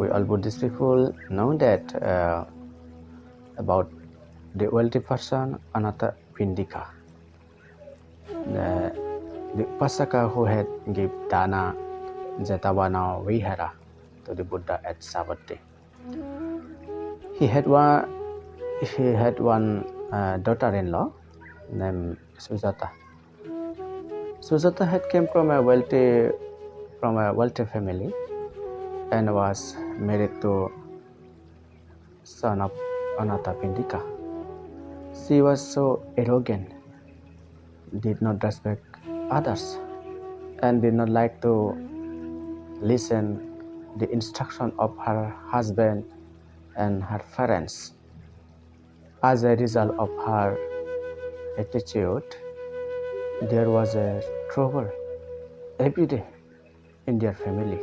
we all Buddhist people know that about the wealthy person Anatta Pindika, the Upasaka who had give dana Jetavana Vihara to the Buddha at Savatthi. He had one daughter-in-law named Sujata. Sujata had came from a wealthy family and was married to son of Anatta Pindika. She was so arrogant, did not respect others, and did not like to listen the instruction of her husband and her parents. As a result of her attitude, there was a trouble every day in their family.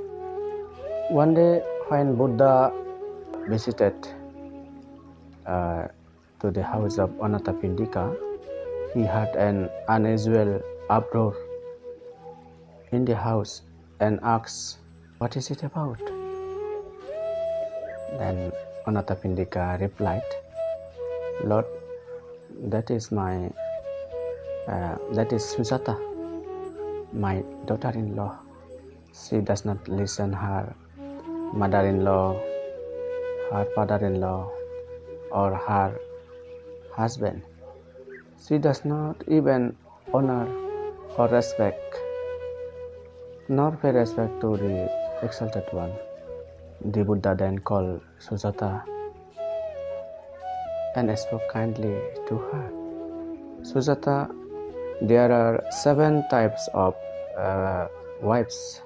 One day when Buddha visited to the house of Anatta Pindika, he heard an unusual uproar in the house and asked, "What is it about?" Then Anatta Pindika replied, "Lord, that is Sujata, my daughter-in-law. She does not listen her mother-in-law, her father-in-law, or her husband. She does not even honor or respect, nor pay respect to the exalted one." The Buddha then called Sujata and spoke kindly to her. "Sujata, there are 7 types of wives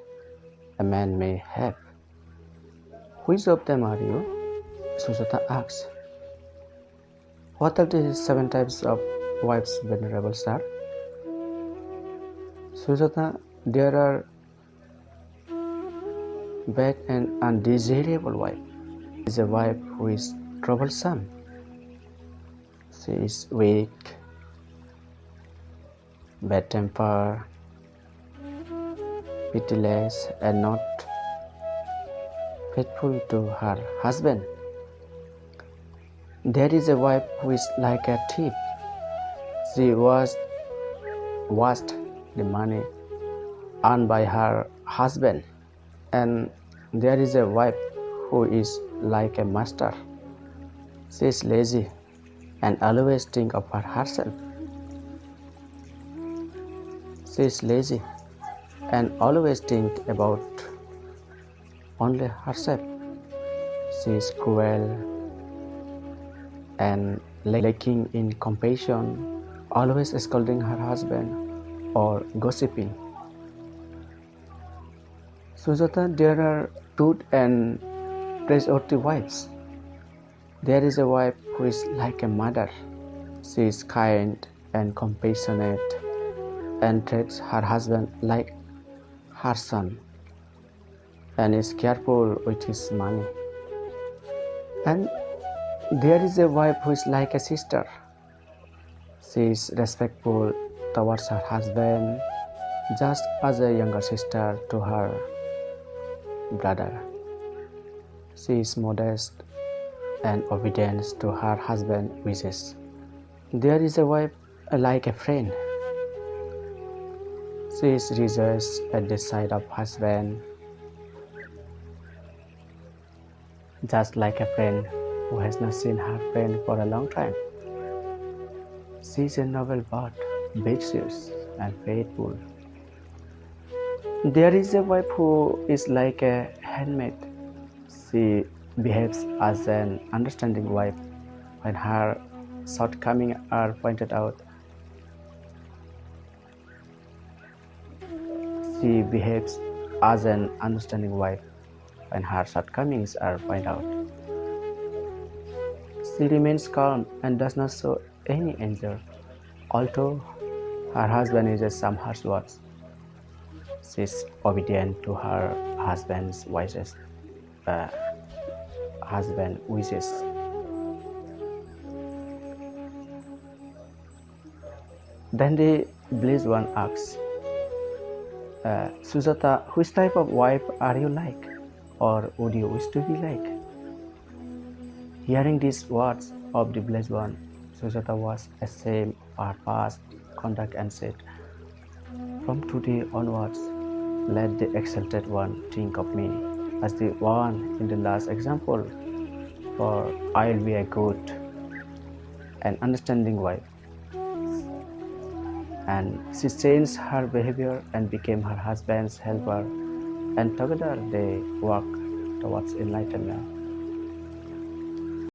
a man may have. Which of them are you?" Sujata asked. "What are the 7 types of wives, Venerable Sir?" "Sujata, there are bad and undesirable wife. Is a wife who is troublesome. She is weak, bad temper, pitiless, and not faithful to her husband. There is a wife who is like a thief. She washed the money earned by her husband. And there is a wife who is like a master. She is lazy and always think of herself. She is lazy and always think about only herself. She is cruel and lacking in compassion, always scolding her husband or gossiping. Sujata, there are good and praiseworthy wives. There is a wife who is like a mother. She is kind and compassionate and treats her husband like her son and is careful with his money. And there is a wife who is like a sister. She is respectful towards her husband, just as a younger sister to her brother. She is modest and obedient to her husband's wishes. There is a wife like a friend. She is rejoiced at the sight of husband, just like a friend who has not seen her friend for a long time. She is a noble bird, virtuous and faithful. There is a wife who is like a handmaid. She behaves as an understanding wife when her shortcomings are pointed out. She behaves as an understanding wife when her shortcomings are pointed out. She remains calm and does not show any anger, although her husband uses some harsh words. She is obedient to her husband's wishes. Then the blessed one asks, "Sujata, which type of wife are you like? or would you wish to be like? Hearing these words of the Blessed One, Sujata was ashamed of her past conduct and said, "From today onwards, let the exalted one think of me as the one in the last example, for I will be a good and understanding wife." And she changed her behavior and became her husband's helper, and together they walked towards enlightenment.